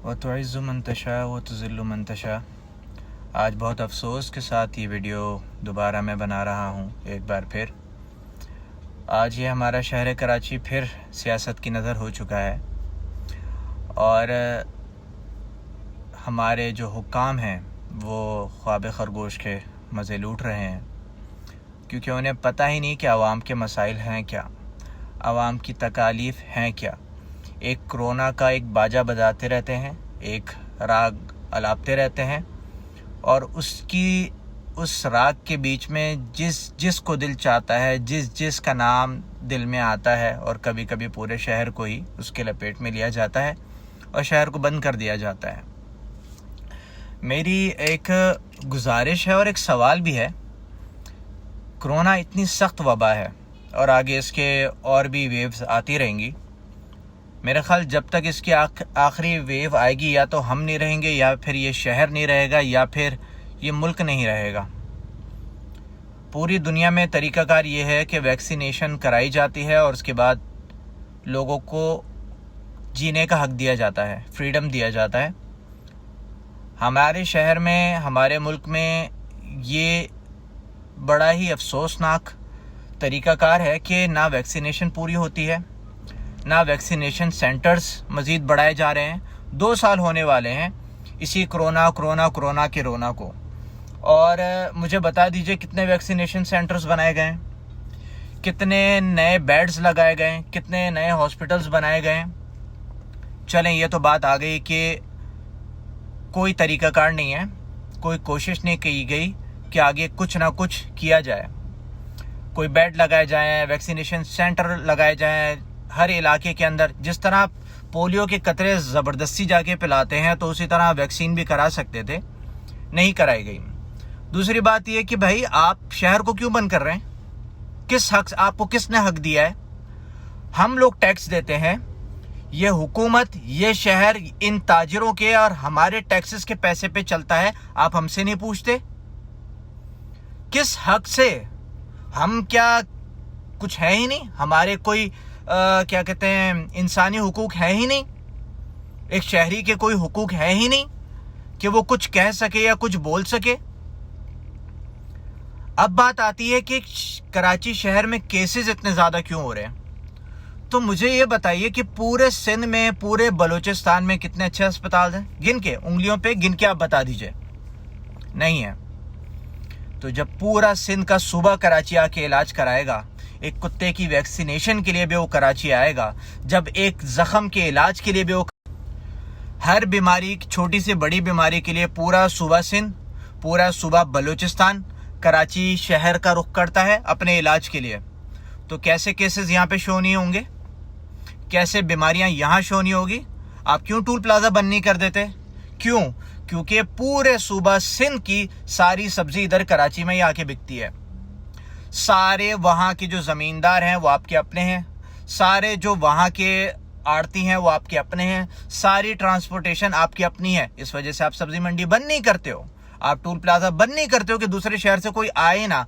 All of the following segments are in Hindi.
व तुइज़्ज़ु मन तशा व तुज़िल्लु मन तशा। आज बहुत अफसोस के साथ ये वीडियो दोबारा मैं बना रहा हूँ एक बार फिर। आज ये हमारा शहर कराची फिर सियासत की नज़र हो चुका है और हमारे जो हुक्काम हैं वो ख्वाब खरगोश के मज़े लूट रहे हैं, क्योंकि उन्हें पता ही नहीं कि आवाम के मसाइल हैं क्या, आवाम की तकालीफ़ हैं क्या। एक कोरोना का एक बाजा बजाते रहते हैं, एक राग अलापते रहते हैं और उस राग के बीच में जिसको दिल चाहता है, जिस का नाम दिल में आता है, और कभी कभी पूरे शहर को ही उसके लपेट में लिया जाता है और शहर को बंद कर दिया जाता है। मेरी एक गुजारिश है और एक सवाल भी है। कोरोना इतनी सख्त वबा है और आगे इसके और भी वेव्स आती रहेंगी। मेरा ख्याल जब तक इसकी आखिरी वेव आएगी, या तो हम नहीं रहेंगे, या फिर ये शहर नहीं रहेगा, या फिर ये मुल्क नहीं रहेगा। पूरी दुनिया में तरीक़ाकार ये है कि वैक्सीनेशन कराई जाती है और उसके बाद लोगों को जीने का हक दिया जाता है, फ्रीडम दिया जाता है। हमारे शहर में, हमारे मुल्क में ये बड़ा ही अफसोसनाक तरीक़ाकार है कि ना वैक्सीनेशन पूरी होती है, ना वैक्सीनेशन सेंटर्स मज़ीद बढ़ाए जा रहे हैं। 2 साल होने वाले हैं इसी कोरोना के रोना को। और मुझे बता दीजिए कितने वैक्सीनेशन सेंटर्स बनाए गए हैं, कितने नए बेड्स लगाए गए हैं, कितने नए हॉस्पिटल्स बनाए गए हैं। चलें, ये तो बात आ गई कि कोई तरीक़ाकार नहीं है, कोई कोशिश नहीं की गई कि आगे कुछ ना कुछ किया जाए, कोई बेड लगाए जाएं, वैक्सीनेशन सेंटर लगाए जाएं हर इलाके के अंदर। जिस तरह पोलियो के कतरे ज़बरदस्ती जाके पिलाते हैं, तो उसी तरह वैक्सीन भी करा सकते थे, नहीं कराई गई। दूसरी बात यह कि भाई आप शहर को क्यों बंद कर रहे हैं? किस हक, आपको किसने हक दिया है? हम लोग टैक्स देते हैं, ये हुकूमत, ये शहर इन ताजिरों के और हमारे टैक्सेस के पैसे पे चलता है। आप हमसे नहीं पूछते किस हक से? हम क्या कुछ है ही नहीं? हमारे कोई क्या कहते हैं, इंसानी हुकूक है ही नहीं? एक शहरी के कोई हुकूक है ही नहीं कि वो कुछ कह सके या कुछ बोल सके? अब बात आती है कि कराची शहर में केसेस इतने ज़्यादा क्यों हो रहे हैं। तो मुझे ये बताइए कि पूरे सिंध में, पूरे बलूचिस्तान में कितने अच्छे अस्पताल हैं? गिन के, उंगलियों पे गिन के आप बता दीजिए। नहीं है। तो जब पूरा सिंध का सूबा कराची आके इलाज कराएगा, एक कुत्ते की वैक्सीनेशन के लिए भी वो कराची आएगा, जब एक ज़ख्म के इलाज के लिए भी वो, हर बीमारी, छोटी से बड़ी बीमारी के लिए पूरा सूबा सिंध, पूरा सूबा बलूचिस्तान कराची शहर का रुख करता है अपने इलाज के लिए, तो कैसे केसेस यहाँ पे शो नहीं होंगे? कैसे बीमारियाँ यहाँ शो नहीं होगी? आप क्यों टूल प्लाजा बंद नहीं कर देते? क्यों? क्योंकि पूरे सूबा सिंध की सारी सब्जी इधर कराची में ही आके बिकती है। सारे वहाँ के जो ज़मींदार हैं वो आपके अपने हैं, सारे जो वहाँ के आड़ती हैं वो आपके अपने हैं, सारी ट्रांसपोर्टेशन आपकी अपनी है। इस वजह से आप सब्जी मंडी बंद नहीं करते हो, आप टूल प्लाजा बंद नहीं करते हो कि दूसरे शहर से कोई आए ना।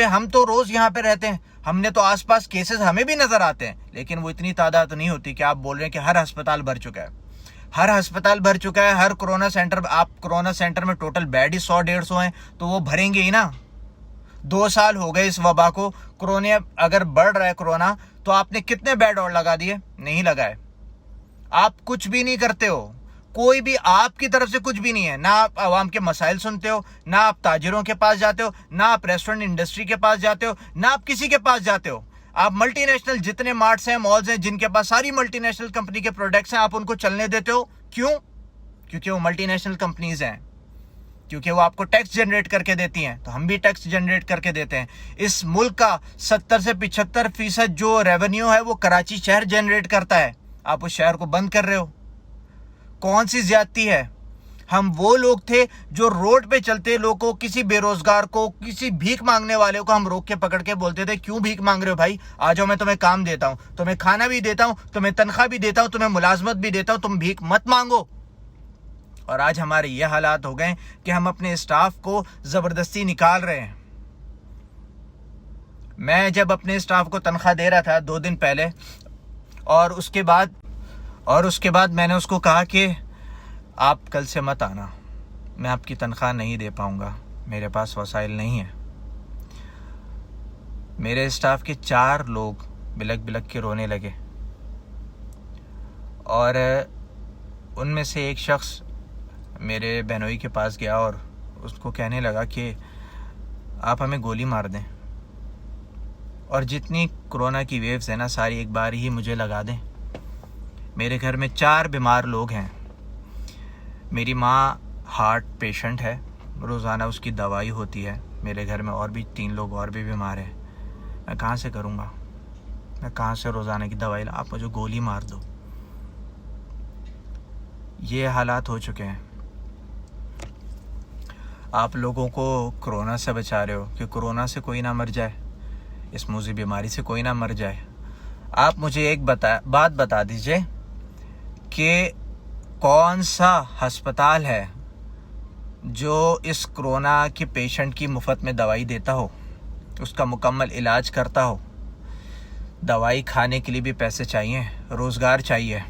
हम तो रोज़ यहाँ पे रहते हैं, हमने तो आसपास केसेस हमें भी नज़र आते हैं, लेकिन वो इतनी तादाद नहीं होती कि आप बोल रहे हैं कि हर अस्पताल भर चुका है। हर अस्पताल भर चुका है, हर कोरोना सेंटर, आप कोरोना सेंटर में टोटल बेड ही 100-150 हैं, तो वो भरेंगे ही ना। 2 साल हो गए इस वबा को। कोरोना अगर बढ़ रहा है कोरोना, तो आपने कितने बेड और लगा दिए? नहीं लगाए। आप कुछ भी नहीं करते हो, कोई भी आपकी तरफ से कुछ भी नहीं है। ना आप आवाम के मसाइल सुनते हो, ना आप ताजिरों के पास जाते हो, ना आप रेस्टोरेंट इंडस्ट्री के पास जाते हो, ना आप किसी के पास जाते हो। आप मल्टीनेशनल जितने मार्ट्स हैं, मॉल्स हैं, जिनके पास सारी मल्टीनेशनल कंपनी के प्रोडक्ट्स हैं, आप उनको चलने देते हो। क्यों? क्योंकि वो मल्टीनेशनल कंपनीज हैं, क्योंकि वो आपको टैक्स जनरेट करके देती हैं। तो हम भी टैक्स जनरेट करके देते हैं। इस मुल्क का 70 से 75% जो रेवेन्यू है वो कराची शहर जनरेट करता है। आप उस शहर को बंद कर रहे हो। कौन सी ज्यादती है? हम वो लोग थे जो रोड पे चलते लोगों को, किसी बेरोजगार को, किसी भीख मांगने वाले को हम रोक के पकड़ के बोलते थे, क्यों भीख मांग रहे हो भाई? आ जाओ, मैं तुम्हें काम देता हूं, तुम्हें खाना भी देता हूं, तुम्हें तनख्वाह भी देता हूं, तुम्हें मुलाजमत भी देता हूं, तुम भीख मत मांगो। और आज हमारे ये हालात हो गए कि हम अपने स्टाफ को जबरदस्ती निकाल रहे हैं। मैं जब अपने स्टाफ को तनख्वाह दे रहा था 2 दिन पहले, और उसके बाद मैंने उसको कहा कि आप कल से मत आना, मैं आपकी तनख्वाह नहीं दे पाऊँगा, मेरे पास वसाइल नहीं है। मेरे स्टाफ के 4 लोग बिलक बिलक के रोने लगे और उनमें से एक शख्स मेरे बहनोई के पास गया और उसको कहने लगा कि आप हमें गोली मार दें और जितनी कोरोना की वेव्स है ना सारी एक बार ही मुझे लगा दें। मेरे घर में 4 बीमार लोग हैं। मेरी माँ हार्ट पेशेंट है, रोज़ाना उसकी दवाई होती है। मेरे घर में और भी 3 लोग और भी बीमार हैं। मैं कहाँ से करूँगा, मैं कहाँ से रोज़ाना की दवाई आप मुझे गोली मार दो। ये हालात हो चुके हैं। आप लोगों को कोरोना से बचा रहे हो कि कोरोना से कोई ना मर जाए, इस मूज़ी बीमारी से कोई ना मर जाए। आप मुझे एक बात बता दीजिए कि कौन सा अस्पताल है जो इस कोरोना के पेशेंट की मुफ्त में दवाई देता हो, उसका मुकम्मल इलाज करता हो। दवाई खाने के लिए भी पैसे चाहिए, रोज़गार चाहिए।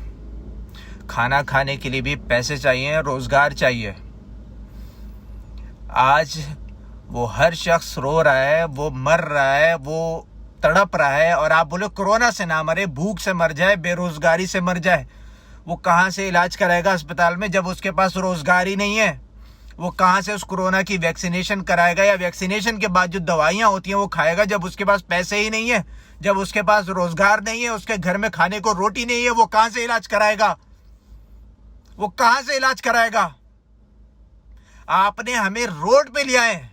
खाना खाने के लिए भी पैसे चाहिए, रोज़गार चाहिए। आज वो हर शख्स रो रहा है, वो मर रहा है, वो तड़प रहा है और आप बोले कोरोना से ना मरे, भूख से मर जाए, बेरोज़गारी से मर जाए। वो कहाँ से इलाज कराएगा अस्पताल में जब उसके पास रोज़गार ही नहीं है? वो कहाँ से उस कोरोना की वैक्सीनेशन कराएगा या वैक्सीनेशन के बाद जो दवाइयाँ होती हैं वो खाएगा जब उसके पास पैसे ही नहीं है, जब उसके पास रोज़गार नहीं है, उसके घर में खाने को रोटी नहीं है? वो कहाँ से इलाज कराएगा? वो कहाँ से इलाज कराएगा? आपने हमें रोड पे लिया है,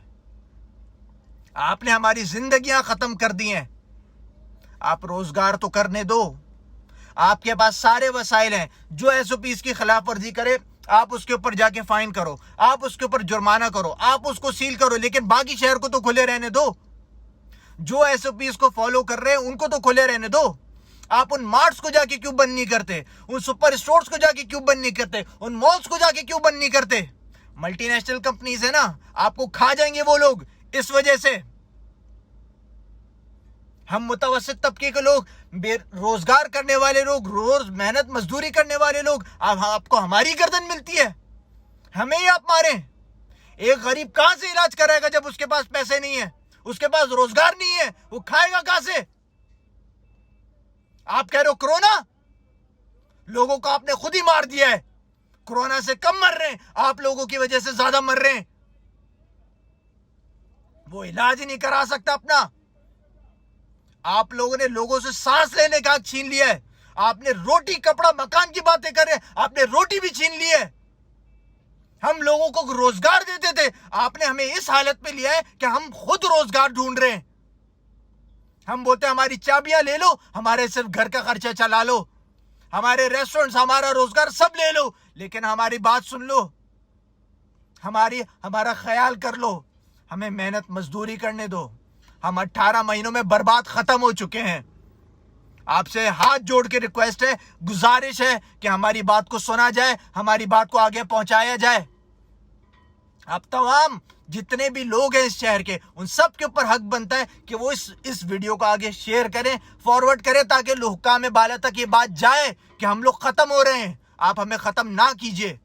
आपने हमारी जिंदगियां खत्म कर दी हैं। आप रोजगार तो करने दो। आपके पास सारे वसाइल हैं। जो एसओपीज की खिलाफ वर्जी करे आप उसके ऊपर जाके फाइन करो, आप उसके ऊपर जुर्माना करो, आप उसको सील करो, लेकिन बाकी शहर को तो खुले रहने दो। जो एसओपीज को फॉलो कर रहे हैं उनको तो खुले रहने दो। आप उन मार्ट्स को जाके क्यों बंद नहीं करते? उन सुपर स्टोर्स को जाके क्यों बंद नहीं करते? उन मॉल्स को जाके क्यों बंद नहीं करते? मल्टीनेशनल कंपनीज है ना, आपको खा जाएंगे वो लोग। इस वजह से हम मुतवस्सित तबके के लोग, बेरोजगार करने वाले लोग, रोज मेहनत मजदूरी करने वाले लोग, आपको हमारी गर्दन मिलती है, हमें ही आप मारें। एक गरीब कहां से इलाज कराएगा जब उसके पास पैसे नहीं है, उसके पास रोजगार नहीं है? वो खाएगा कहां से? आप कह रहे हो कोरोना, लोगों को आपने खुद ही मार दिया है। कोरोना से कम मर रहे हैं, आप लोगों की वजह से ज्यादा मर रहे हैं। वो इलाज ही नहीं करा सकता अपना। आप लोगों ने लोगों से सांस लेने का हक छीन लिया है। आपने रोटी कपड़ा मकान की बातें कर रहे हैं, आपने रोटी भी छीन ली है। हम लोगों को रोजगार देते थे, आपने हमें इस हालत में लिया है कि हम खुद रोजगार ढूंढ रहे हैं। हम बोलते हैं हमारी चाबियां ले लो, हमारे सिर्फ घर का खर्चा चला लो, हमारे रेस्टोरेंट्स, हमारा रोजगार सब ले लो, लेकिन हमारी बात सुन लो, हमारा ख्याल कर लो, हमें मेहनत मजदूरी करने दो। हम 18 महीनों में बर्बाद खत्म हो चुके हैं। आपसे हाथ जोड़ के रिक्वेस्ट है, गुजारिश है कि हमारी बात को सुना जाए, हमारी बात को आगे पहुंचाया जाए। आप तमाम जितने भी लोग हैं इस शहर के, उन सब के ऊपर हक बनता है कि वो इस वीडियो को आगे शेयर करें, फॉरवर्ड करें, ताकि हुक्काम बाला तक ये बात जाए कि हम लोग खत्म हो रहे हैं। आप हमें खत्म ना कीजिए।